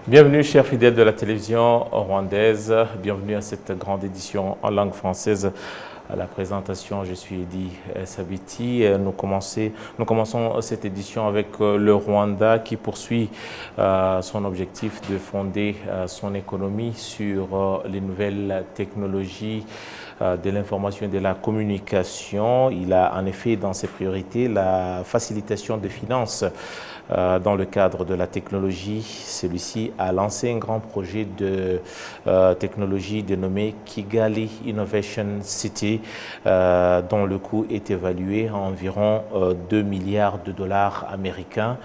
Bienvenue chers fidèles de la télévision rwandaise, bienvenue à cette grande édition en langue française. À la présentation, je suis Eddy Sabiti. Nous commençons cette édition avec le Rwanda qui poursuit son objectif de fonder son économie sur les nouvelles technologies de l'information et de la communication. Il a en effet dans ses priorités la facilitation des finances dans le cadre de la technologie. Celui-ci a lancé un grand projet de technologie dénommé Kigali Innovation City, dont le coût est évalué à environ 2 milliards de dollars américains.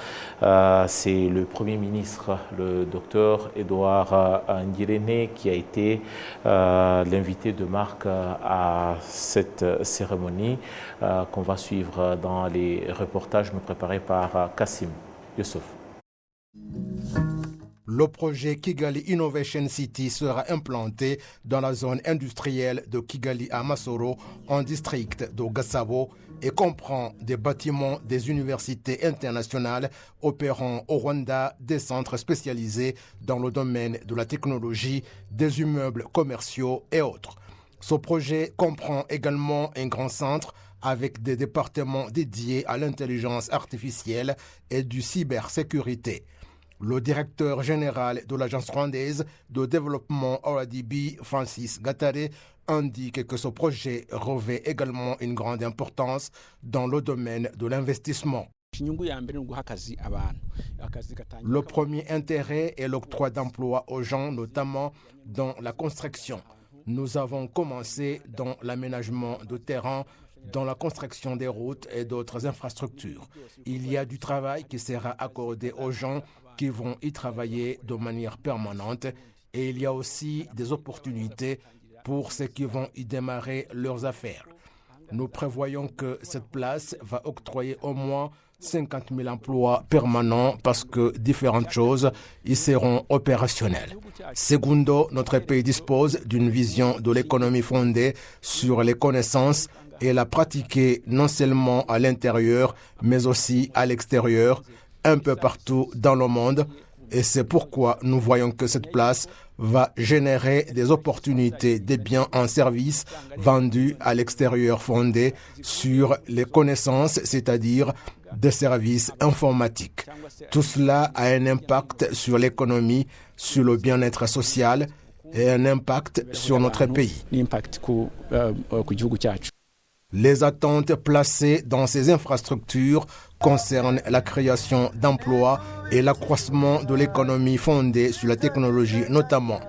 C'est le Premier ministre, le docteur Edouard Ngirente, qui a été l'invité de marque à cette cérémonie qu'on va suivre dans les reportages nous préparés par Kassim Youssouf. Le projet Kigali Innovation City sera implanté dans la zone industrielle de Kigali à Masoro, en district de Gasabo, et comprend des bâtiments des universités internationales opérant au Rwanda, des centres spécialisés dans le domaine de la technologie, des immeubles commerciaux et autres. Ce projet comprend également un grand centre avec des départements dédiés à l'intelligence artificielle et du cybersécurité. Le directeur général de l'agence rwandaise de développement RDB, Francis Gatare, indique que ce projet revêt également une grande importance dans le domaine de l'investissement. Le premier intérêt est l'octroi d'emplois aux gens, notamment dans la construction. Nous avons commencé dans l'aménagement de terrain, dans la construction des routes et d'autres infrastructures. Il y a du travail qui sera accordé aux gens qui vont y travailler de manière permanente, et il y a aussi des opportunités pour ceux qui vont y démarrer leurs affaires. Nous prévoyons que cette place va octroyer au moins 50 000 emplois permanents parce que différentes choses y seront opérationnelles. Segundo, notre pays dispose d'une vision de l'économie fondée sur les connaissances et la pratiquer non seulement à l'intérieur, mais aussi à l'extérieur, un peu partout dans le monde. Et c'est pourquoi nous voyons que cette place va générer des opportunités, des biens en service vendus à l'extérieur fondés sur les connaissances, c'est-à-dire des services informatiques. Tout cela a un impact sur l'économie, sur le bien-être social et un impact sur notre pays. Les attentes placées dans ces infrastructures concernent la création d'emplois et l'accroissement de l'économie fondée sur la technologie notamment.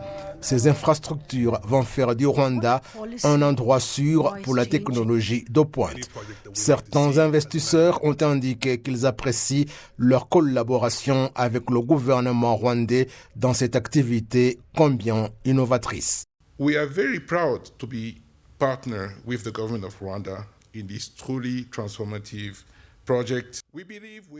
Ces infrastructures vont faire du Rwanda un endroit sûr pour la technologie de pointe. Certains investisseurs ont indiqué qu'ils apprécient leur collaboration avec le gouvernement rwandais dans cette activité combien innovatrice. We are very proud to be partner with the government of Rwanda in this truly transformative project.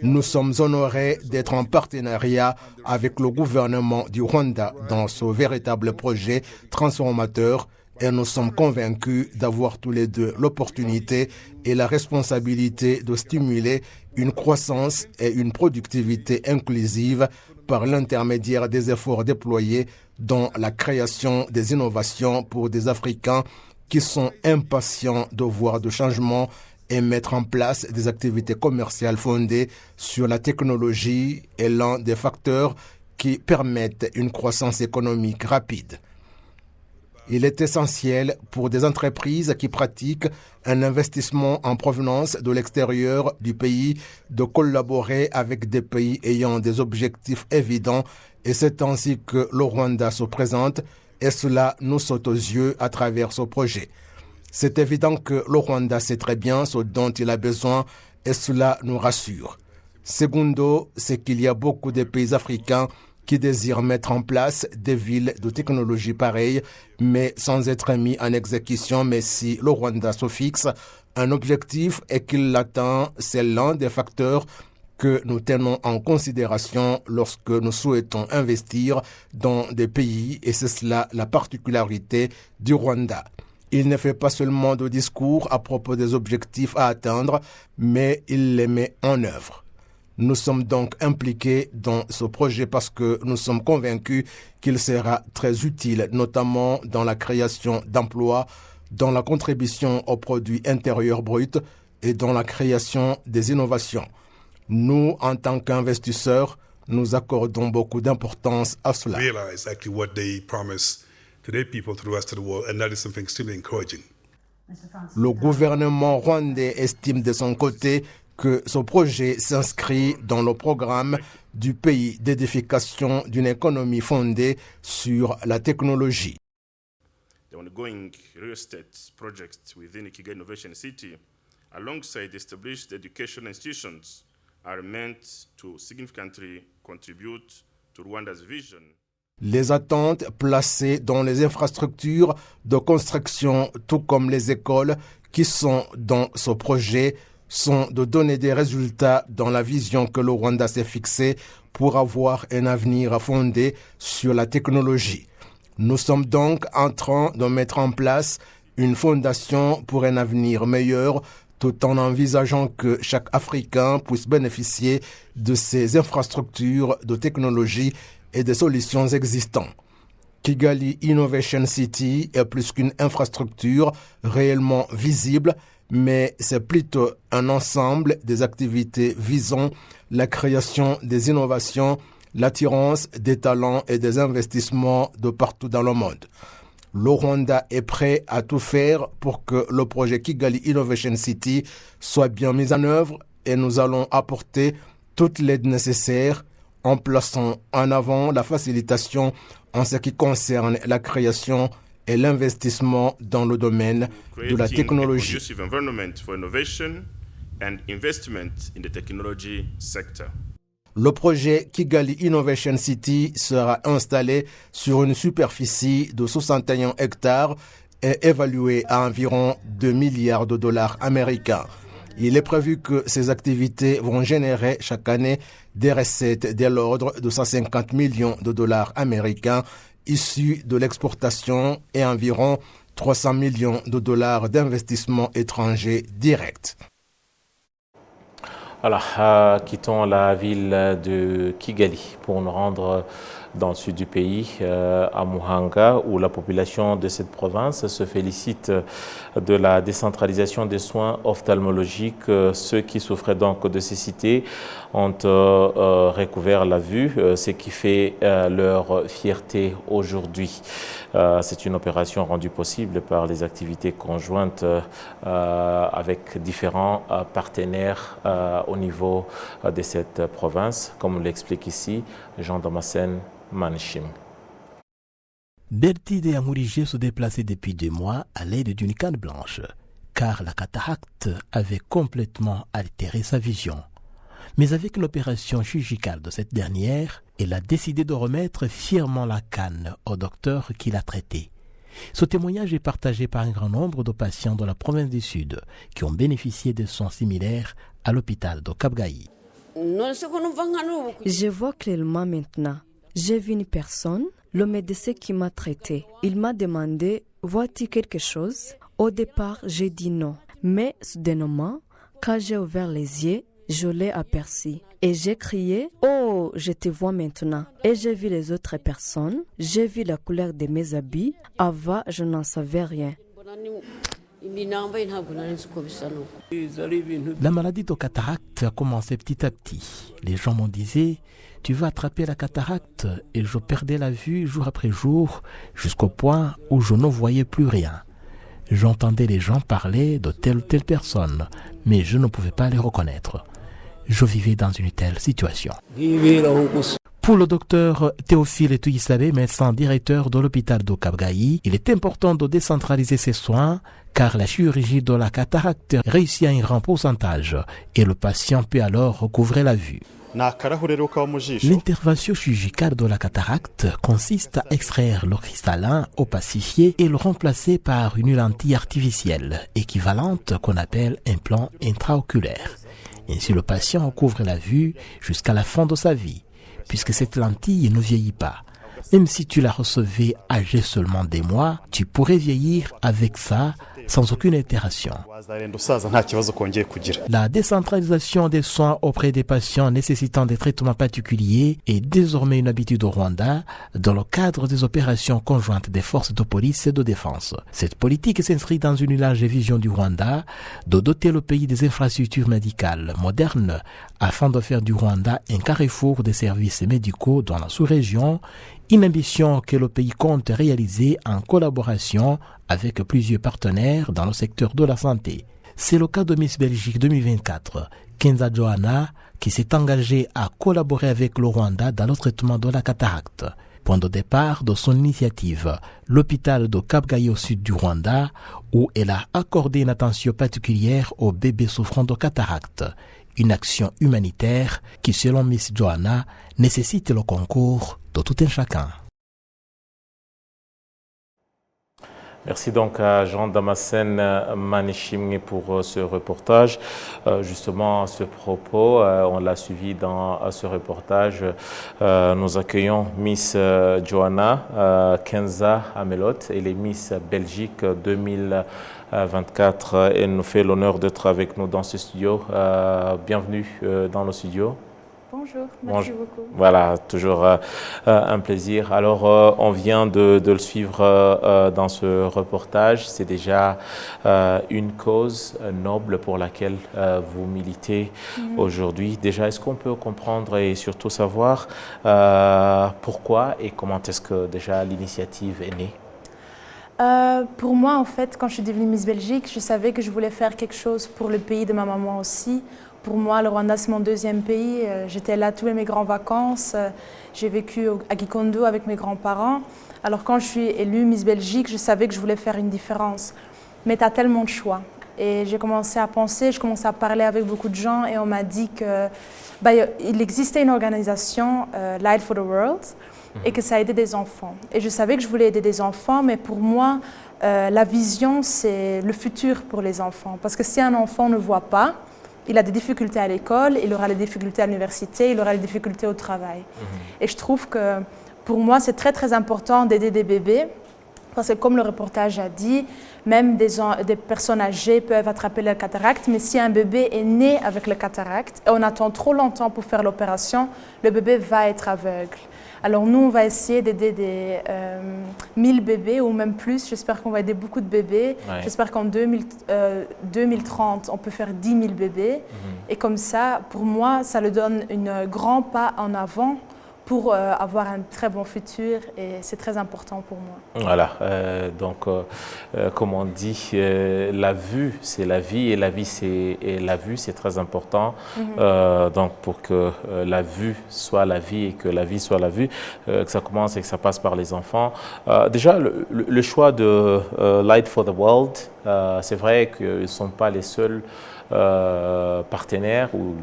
Nous sommes honorés d'être en partenariat avec le gouvernement du Rwanda dans ce véritable projet transformateur et nous sommes convaincus d'avoir tous les deux l'opportunité et la responsabilité de stimuler une croissance et une productivité inclusive par l'intermédiaire des efforts déployés dans la création des innovations pour des Africains qui sont impatients de voir de changements et mettre en place des activités commerciales fondées sur la technologie est l'un des facteurs qui permettent une croissance économique rapide. Il est essentiel pour des entreprises qui pratiquent un investissement en provenance de l'extérieur du pays de collaborer avec des pays ayant des objectifs évidents et c'est ainsi que le Rwanda se présente et cela nous saute aux yeux à travers ce projet. C'est évident que le Rwanda sait très bien ce dont il a besoin et cela nous rassure. Segundo, c'est qu'il y a beaucoup de pays africains qui désirent mettre en place des villes de technologie pareilles, mais sans être mis en exécution. Mais si le Rwanda se fixe un objectif et qu'il l'atteint, c'est l'un des facteurs que nous tenons en considération lorsque nous souhaitons investir dans des pays, et c'est cela la particularité du Rwanda. Il ne fait pas seulement de discours à propos des objectifs à atteindre, mais il les met en œuvre. Nous sommes donc impliqués dans ce projet parce que nous sommes convaincus qu'il sera très utile, notamment dans la création d'emplois, dans la contribution au produit intérieur brut et dans la création des innovations. Nous, en tant qu'investisseurs, nous accordons beaucoup d'importance à cela. Le gouvernement rwandais estime de son côté que ce projet s'inscrit dans le programme du pays d'édification d'une économie fondée sur la technologie. The ongoing real estate projects within Kigali Innovation City, alongside established education institutions, are meant to significantly contribute to Rwanda's vision. Les attentes placées dans les infrastructures de construction, tout comme les écoles qui sont dans ce projet, sont de donner des résultats dans la vision que le Rwanda s'est fixée pour avoir un avenir fondé sur la technologie. Nous sommes donc en train de mettre en place une fondation pour un avenir meilleur, tout en envisageant que chaque Africain puisse bénéficier de ces infrastructures de technologie et des solutions existantes. Kigali Innovation City est plus qu'une infrastructure réellement visible, mais c'est plutôt un ensemble des activités visant la création des innovations, l'attirance des talents et des investissements de partout dans le monde. Le Rwanda est prêt à tout faire pour que le projet Kigali Innovation City soit bien mis en œuvre et nous allons apporter toute l'aide nécessaire en plaçant en avant la facilitation en ce qui concerne la création et l'investissement dans le domaine de la technologie. Le projet Kigali Innovation City sera installé sur une superficie de 61 hectares et évalué à environ 2 milliards de dollars américains. Il est prévu que ces activités vont générer chaque année des recettes de l'ordre de 150 millions de dollars américains issus de l'exportation et environ 300 millions de dollars d'investissements étrangers directs. Voilà, quittons la ville de Kigali pour nous rendre dans le sud du pays, à Muhanga, où la population de cette province se félicite de la décentralisation des soins ophtalmologiques. Ceux qui souffraient donc de cécité ont recouvert la vue, ce qui fait leur fierté aujourd'hui. C'est une opération rendue possible par les activités conjointes avec différents partenaires au niveau de cette province, comme l'explique ici Jean Damascène Manchim. Bertie et Amourigé se déplaçaient depuis 2 mois à l'aide d'une canne blanche, car la cataracte avait complètement altéré sa vision. Mais avec l'opération chirurgicale de cette dernière, elle a décidé de remettre fièrement la canne au docteur qui l'a traitée. Ce témoignage est partagé par un grand nombre de patients de la province du Sud qui ont bénéficié de soins similaires à l'hôpital de Kabgayi. Je vois clairement maintenant. J'ai vu une personne, le médecin qui m'a traité. Il m'a demandé « Vois-tu quelque chose ?» Au départ, j'ai dit non. Mais soudainement, quand j'ai ouvert les yeux, je l'ai aperçu. Et j'ai crié « Oh, je te vois maintenant !» Et j'ai vu les autres personnes. J'ai vu la couleur de mes habits. Avant, je n'en savais rien. La maladie de cataracte a commencé petit à petit. Les gens m'en disaient « Tu vas attraper la cataracte » et je perdais la vue jour après jour jusqu'au point où je ne voyais plus rien. J'entendais les gens parler de telle ou telle personne, mais je ne pouvais pas les reconnaître. Je vivais dans une telle situation. Pour le docteur Théophile Touissabé, médecin directeur de l'hôpital de Kabgayi, il est important de décentraliser ses soins car la chirurgie de la cataracte réussit à un grand pourcentage et le patient peut alors recouvrer la vue. L'intervention chirurgicale de la cataracte consiste à extraire le cristallin opacifié et le remplacer par une lentille artificielle équivalente qu'on appelle implant intraoculaire. Ainsi, le patient recouvre la vue jusqu'à la fin de sa vie, puisque cette lentille ne vieillit pas. Même si tu la recevais âgée seulement des mois, tu pourrais vieillir avec ça sans aucune altération. La décentralisation des soins auprès des patients nécessitant des traitements particuliers est désormais une habitude au Rwanda dans le cadre des opérations conjointes des forces de police et de défense. Cette politique s'inscrit dans une large vision du Rwanda de doter le pays des infrastructures médicales modernes afin de faire du Rwanda un carrefour des services médicaux dans la sous-région, une ambition que le pays compte réaliser en collaboration avec plusieurs partenaires dans le secteur de la santé. C'est le cas de Miss Belgique 2024, Kenza Johanna, qui s'est engagée à collaborer avec le Rwanda dans le traitement de la cataracte. Point de départ de son initiative, l'hôpital de Kabgayi au sud du Rwanda, où elle a accordé une attention particulière aux bébés souffrant de cataracte. Une action humanitaire qui, selon Miss Johanna, nécessite le concours de tout un chacun. Merci donc à Jean-Damascène Manishimwe pour ce reportage. Justement, à ce propos, on l'a suivi dans ce reportage. Nous accueillons Miss Johanna Kenza Amelot. Elle est Miss Belgique 2024. Elle nous fait l'honneur d'être avec nous dans ce studio. Bienvenue dans le studio. Bonjour, merci beaucoup. Voilà, toujours un plaisir. Alors, on vient de le suivre dans ce reportage. C'est déjà une cause noble pour laquelle vous militez aujourd'hui. Déjà, est-ce qu'on peut comprendre et surtout savoir pourquoi et comment est-ce que déjà l'initiative est née? Pour moi, en fait, quand je suis devenue Miss Belgique, je savais que je voulais faire quelque chose pour le pays de ma maman aussi. Pour moi, le Rwanda, c'est mon deuxième pays. J'étais là tous mes grandes vacances. J'ai vécu à Gikondo avec mes grands-parents. Alors, quand je suis élue Miss Belgique, je savais que je voulais faire une différence. Mais tu as tellement de choix. Et j'ai commencé à penser, je commençais à parler avec beaucoup de gens et on m'a dit qu'il existait une organisation, Light for the World, et que ça aidait des enfants. Et je savais que je voulais aider des enfants, mais pour moi, la vision, c'est le futur pour les enfants. Parce que si un enfant ne voit pas, il a des difficultés à l'école, il aura des difficultés à l'université, il aura des difficultés au travail. Et je trouve que pour moi, c'est très très important d'aider des bébés, parce que comme le reportage a dit, même des personnes âgées peuvent attraper la cataracte, mais si un bébé est né avec la cataracte et on attend trop longtemps pour faire l'opération, le bébé va être aveugle. Alors nous, on va essayer d'aider des 1000 bébés ou même plus. J'espère qu'on va aider beaucoup de bébés. Ouais. J'espère qu'en 2030, on peut faire 10 000 bébés. Et comme ça, pour moi, ça le donne un grand pas en avant pour avoir un très bon futur et c'est très important pour moi. Voilà, donc comme on dit, la vue c'est la vie et la vie c'est très important. Donc pour que la vue soit la vie et que la vie soit la vue, que ça commence et que ça passe par les enfants. Déjà le choix de Light for the World, c'est vrai qu'ils ne sont pas les seuls partenaires ou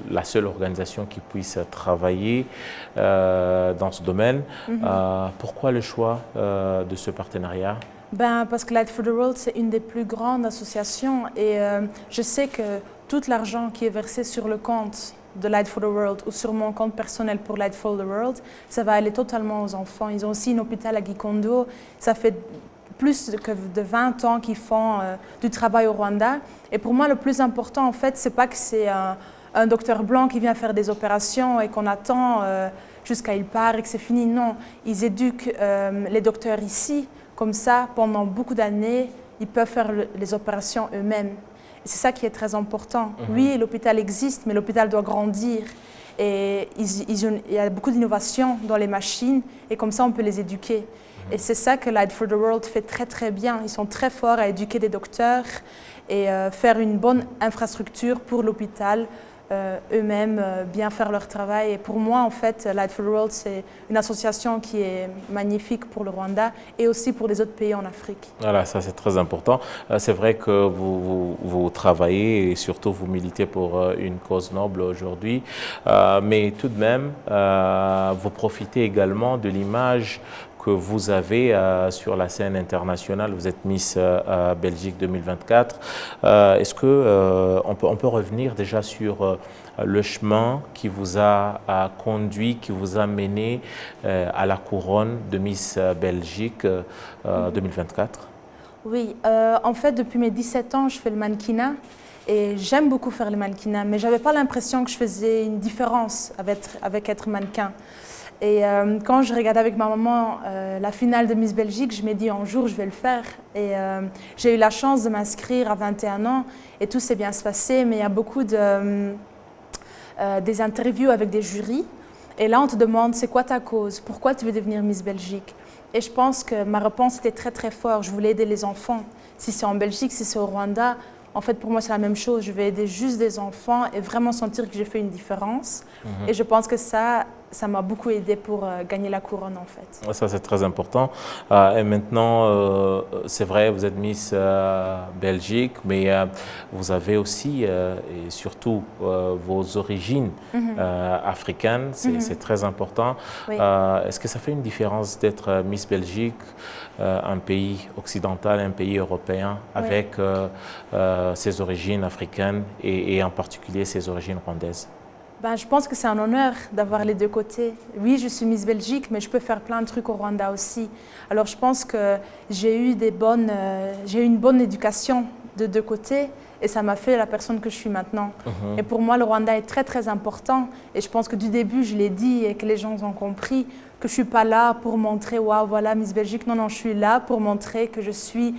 la seule organisation qui puisse travailler dans ce domaine. Pourquoi le choix de ce partenariat? Parce que Light for the World, c'est une des plus grandes associations et je sais que tout l'argent qui est versé sur le compte de Light for the World ou sur mon compte personnel pour Light for the World, ça va aller totalement aux enfants. Ils ont aussi un hôpital à Gikondo. Ça fait plus que de 20 ans qu'ils font du travail au Rwanda. Et pour moi, le plus important, en fait, c'est pas que c'est un docteur blanc qui vient faire des opérations et qu'on attend jusqu'à il part et que c'est fini. Non, ils éduquent les docteurs ici. Comme ça, pendant beaucoup d'années, ils peuvent faire les opérations eux-mêmes. Et c'est ça qui est très important. Oui, l'hôpital existe, mais l'hôpital doit grandir. Et il y a beaucoup d'innovations dans les machines et comme ça, on peut les éduquer. Et c'est ça que Light for the World fait très très bien. Ils sont très forts à éduquer des docteurs et faire une bonne infrastructure pour l'hôpital, eux-mêmes bien faire leur travail. Et pour moi, en fait, Light for the World, c'est une association qui est magnifique pour le Rwanda et aussi pour les autres pays en Afrique. Voilà, ça c'est très important. C'est vrai que vous travaillez et surtout vous militez pour une cause noble aujourd'hui, mais tout de même, vous profitez également de l'image que vous avez sur la scène internationale. Vous êtes Miss Belgique 2024. Est-ce qu'on peut revenir déjà sur le chemin qui vous a conduit, qui vous a mené à la couronne de Miss Belgique 2024? Oui, en fait, depuis mes 17 ans, je fais le mannequinat et j'aime beaucoup faire le mannequinat, mais je n'avais pas l'impression que je faisais une différence avec être mannequin. Et quand je regardais avec ma maman la finale de Miss Belgique, je me dis un jour je vais le faire. Et j'ai eu la chance de m'inscrire à 21 ans et tout s'est bien se passé, mais il y a beaucoup des interviews avec des jurys. Et là, on te demande c'est quoi ta cause, pourquoi tu veux devenir Miss Belgique. Et je pense que ma réponse était très très forte, je voulais aider les enfants. Si c'est en Belgique, si c'est au Rwanda, en fait pour moi c'est la même chose, je vais aider juste des enfants et vraiment sentir que j'ai fait une différence. Et je pense que ça m'a beaucoup aidé pour gagner la couronne en fait. Ça c'est très important. Et maintenant, c'est vrai, vous êtes Miss Belgique, mais vous avez aussi et surtout vos origines africaines, c'est très important. Oui. Est-ce que ça fait une différence d'être Miss Belgique, un pays occidental, un pays européen, avec ses origines africaines et en particulier ses origines rwandaises? Ben, je pense que c'est un honneur d'avoir les deux côtés. Oui, je suis Miss Belgique, mais je peux faire plein de trucs au Rwanda aussi. Alors je pense que j'ai eu une bonne éducation de deux côtés et ça m'a fait la personne que je suis maintenant. Et pour moi, le Rwanda est très très important et je pense que du début, je l'ai dit et que les gens ont compris que je ne suis pas là pour montrer « Waouh, voilà Miss Belgique ». Non, non, je suis là pour montrer que je suis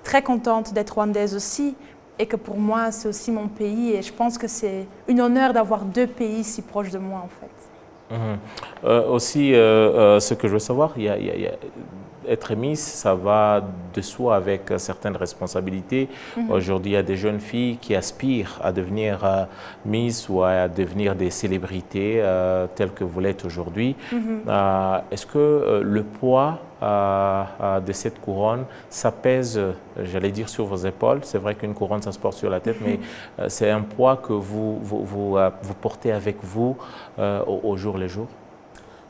très contente d'être rwandaise aussi. Et que pour moi, c'est aussi mon pays. Et je pense que c'est un honneur d'avoir deux pays si proches de moi, en fait. Aussi, ce que je veux savoir, être Miss, ça va de soi avec certaines responsabilités. Aujourd'hui, il y a des jeunes filles qui aspirent à devenir Miss ou à devenir des célébrités telles que vous l'êtes aujourd'hui. Est-ce que le poids de cette couronne, ça pèse, j'allais dire, sur vos épaules? C'est vrai qu'une couronne, ça se porte sur la tête, mais c'est un poids que vous portez avec vous au jour le jour?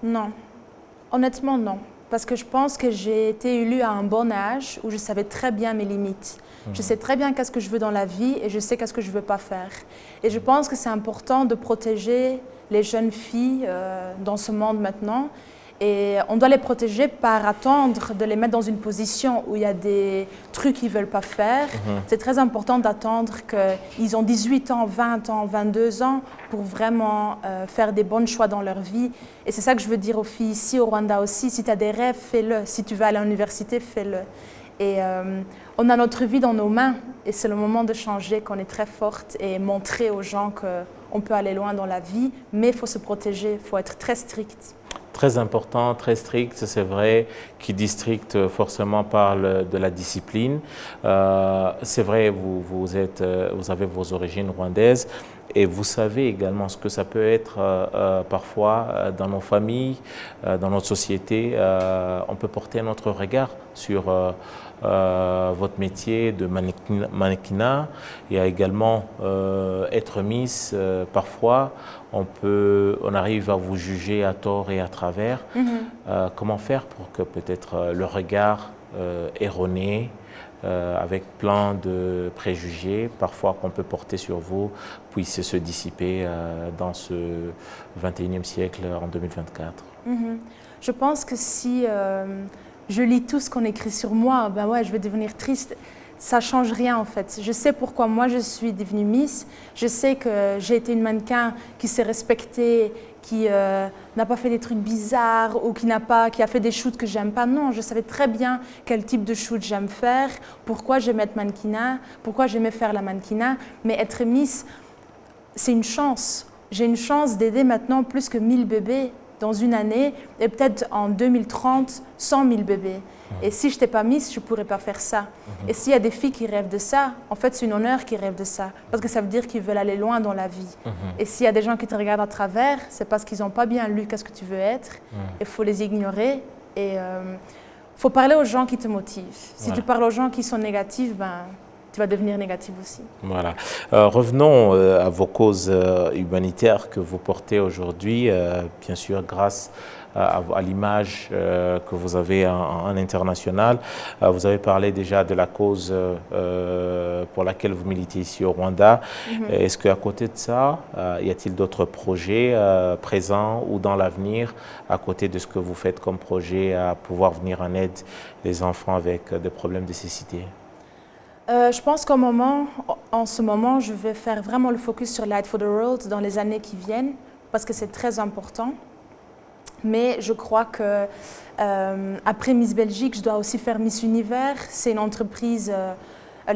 Non, honnêtement non. Parce que je pense que j'ai été élue à un bon âge où je savais très bien mes limites. Je sais très bien qu'est-ce que je veux dans la vie et je sais qu'est-ce que je ne veux pas faire. Et je pense que c'est important de protéger les jeunes filles dans ce monde maintenant. Et on doit les protéger par attendre de les mettre dans une position où il y a des trucs qu'ils ne veulent pas faire. C'est très important d'attendre qu'ils ont 18 ans, 20 ans, 22 ans pour vraiment faire des bons choix dans leur vie. Et c'est ça que je veux dire aux filles ici, au Rwanda aussi. Si tu as des rêves, fais-le. Si tu veux aller à l'université, fais-le. Et on a notre vie dans nos mains et c'est le moment de changer, qu'on est très forte et montrer aux gens qu'on peut aller loin dans la vie, mais il faut se protéger, il faut être très strict. Très important, très strict, c'est vrai, qui dit strict forcément parle de la discipline. C'est vrai, vous avez vos origines rwandaises et vous savez également ce que ça peut être parfois dans nos familles, dans notre société. On peut porter un autre regard sur votre métier de mannequinat. Il y a également être Miss, parfois on arrive à vous juger à tort et à travers. Comment faire pour que peut-être le regard erroné, avec plein de préjugés, parfois qu'on peut porter sur vous, puisse se dissiper dans ce 21e siècle en 2024? Je pense que si je lis tout ce qu'on écrit sur moi, ben ouais, je vais devenir triste. Ça ne change rien en fait. Je sais pourquoi moi je suis devenue Miss. Je sais que j'ai été une mannequin qui s'est respectée, qui n'a pas fait des trucs bizarres ou qui a fait des shoots que j'aime pas. Non, je savais très bien quel type de shoot j'aime faire, pourquoi j'aimais être mannequinat, pourquoi j'aimais faire la mannequinat. Mais être Miss, c'est une chance. J'ai une chance d'aider maintenant plus que 1000 bébés dans une année et peut-être en 2030, 100 000 bébés. Et si je n'étais pas Miss, je ne pourrais pas faire ça. Et s'il y a des filles qui rêvent de ça, en fait, c'est un honneur qu'ils rêvent de ça. Parce que ça veut dire qu'ils veulent aller loin dans la vie. Et s'il y a des gens qui te regardent à travers, c'est parce qu'ils n'ont pas bien lu qu'est-ce que tu veux être. Il faut les ignorer. Et il faut parler aux gens qui te motivent. Si tu parles aux gens qui sont négatifs, ben, tu vas devenir négatif aussi. Voilà. Revenons à vos causes humanitaires que vous portez aujourd'hui, bien sûr grâce à l'image que vous avez en international. Vous avez parlé déjà de la cause pour laquelle vous militez ici au Rwanda. Est-ce qu'à côté de ça, y a-t-il d'autres projets présents ou dans l'avenir, à côté de ce que vous faites comme projet, à pouvoir venir en aide les enfants avec des problèmes de cécité? Je pense qu'en ce moment, je vais faire vraiment le focus sur Light for the World dans les années qui viennent, parce que c'est très important. Mais je crois que après Miss Belgique, je dois aussi faire Miss Univers. C'est une entreprise,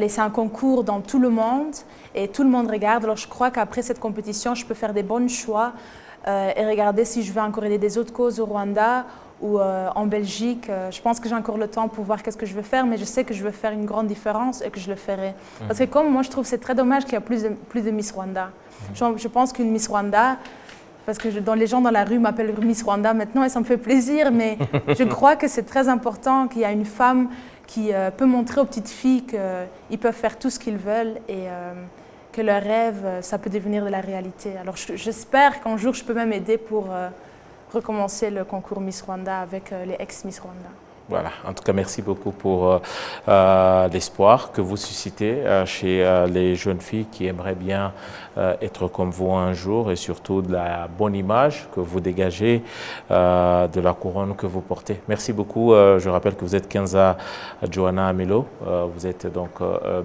c'est un concours dans tout le monde et tout le monde regarde. Alors je crois qu'après cette compétition, je peux faire des bons choix et regarder si je veux encore aider des autres causes au Rwanda ou en Belgique. Je pense que j'ai encore le temps pour voir qu'est-ce que je veux faire, mais je sais que je veux faire une grande différence et que je le ferai. Parce que comme moi, je trouve que c'est très dommage qu'il y ait plus de Miss Rwanda. Je pense qu'une Miss Rwanda, parce que les gens dans la rue m'appellent Miss Rwanda maintenant et ça me fait plaisir, mais je crois que c'est très important qu'il y ait une femme qui peut montrer aux petites filles qu'ils peuvent faire tout ce qu'ils veulent et que leur rêve, ça peut devenir de la réalité. Alors j'espère qu'un jour, je peux même aider pour recommencer le concours Miss Rwanda avec les ex-Miss Rwanda. Voilà, en tout cas, merci beaucoup pour l'espoir que vous suscitez chez les jeunes filles qui aimeraient bien être comme vous un jour et surtout de la bonne image que vous dégagez de la couronne que vous portez. Merci beaucoup. Je rappelle que vous êtes Kenza Johanna Amelo. Vous êtes donc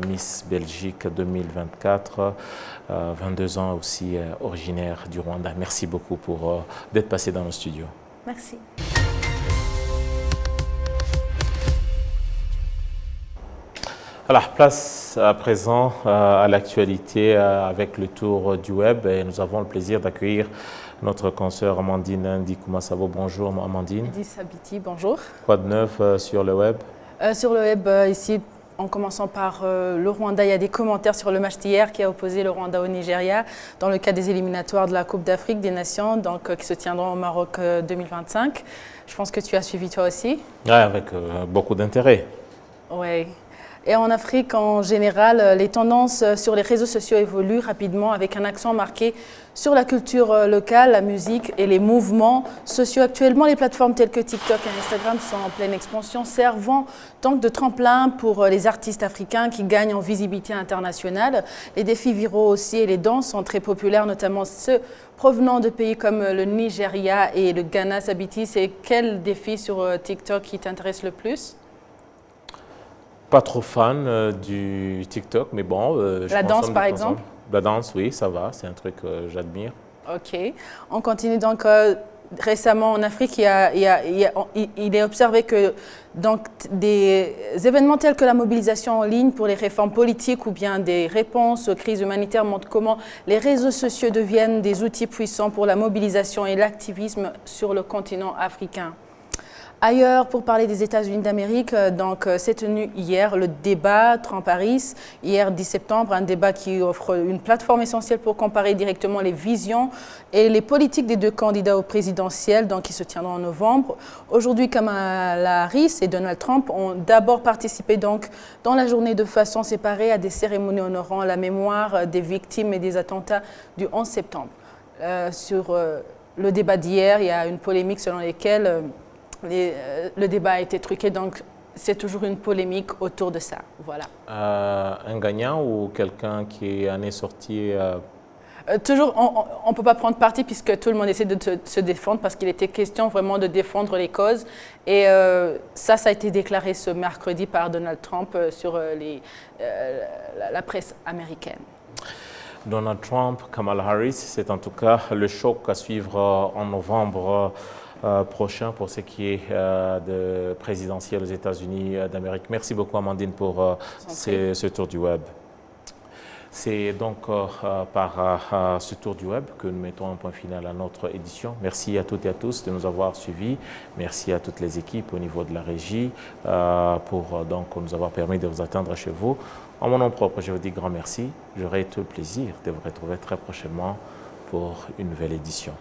Miss Belgique 2024, 22 ans aussi originaire du Rwanda. Merci beaucoup d'être passé dans nos studios. Merci. Alors, place à présent à l'actualité avec le tour du web et nous avons le plaisir d'accueillir notre consoeur Amandine Ndikumasabo. Bonjour Amandine. Edith Sabiti, bonjour. Quoi de neuf sur le web? Sur le web, ici, en commençant par le Rwanda, il y a des commentaires sur le match d'hier qui a opposé le Rwanda au Nigeria dans le cadre des éliminatoires de la Coupe d'Afrique des Nations, donc, qui se tiendront au Maroc 2025. Je pense que tu as suivi toi aussi. Oui, avec beaucoup d'intérêt. Oui. Et en Afrique, en général, les tendances sur les réseaux sociaux évoluent rapidement avec un accent marqué sur la culture locale, la musique et les mouvements sociaux. Actuellement, les plateformes telles que TikTok et Instagram sont en pleine expansion, servant donc de tremplin pour les artistes africains qui gagnent en visibilité internationale. Les défis viraux aussi et les danses sont très populaires, notamment ceux provenant de pays comme le Nigeria et le Ghana. Sabiti, c'est quel défi sur TikTok qui t'intéresse le plus ? Pas trop fan du TikTok, mais bon. La danse, par exemple? La danse, oui, ça va. C'est un truc que j'admire. OK. On continue donc. Récemment, en Afrique, il est observé que donc, des événements tels que la mobilisation en ligne pour les réformes politiques ou bien des réponses aux crises humanitaires montrent comment les réseaux sociaux deviennent des outils puissants pour la mobilisation et l'activisme sur le continent africain. Ailleurs, pour parler des États-Unis d'Amérique, donc s'est tenu hier le débat Trump-Harris, hier 10 septembre, un débat qui offre une plateforme essentielle pour comparer directement les visions et les politiques des deux candidats au présidentiel, donc qui se tiendront en novembre. Aujourd'hui, Kamala Harris et Donald Trump ont d'abord participé donc dans la journée de façon séparée à des cérémonies honorant la mémoire des victimes et des attentats du 11 septembre. Sur le débat d'hier, il y a une polémique selon laquelle le débat a été truqué, donc c'est toujours une polémique autour de ça. Voilà. Un gagnant ou quelqu'un qui en est sorti Toujours, on ne peut pas prendre parti puisque tout le monde essaie de se défendre parce qu'il était question vraiment de défendre les causes. Et ça a été déclaré ce mercredi par Donald Trump sur la presse américaine. Donald Trump, Kamala Harris, c'est en tout cas le choc à suivre en novembre prochain pour ce qui est de présidentiel aux États-Unis d'Amérique. Merci beaucoup Amandine pour ce tour du web. C'est donc par ce tour du web que nous mettons un point final à notre édition. Merci à toutes et à tous de nous avoir suivis. Merci à toutes les équipes au niveau de la régie pour donc nous avoir permis de vous attendre chez vous. En mon nom propre, je vous dis grand merci. J'aurai tout le plaisir de vous retrouver très prochainement pour une nouvelle édition.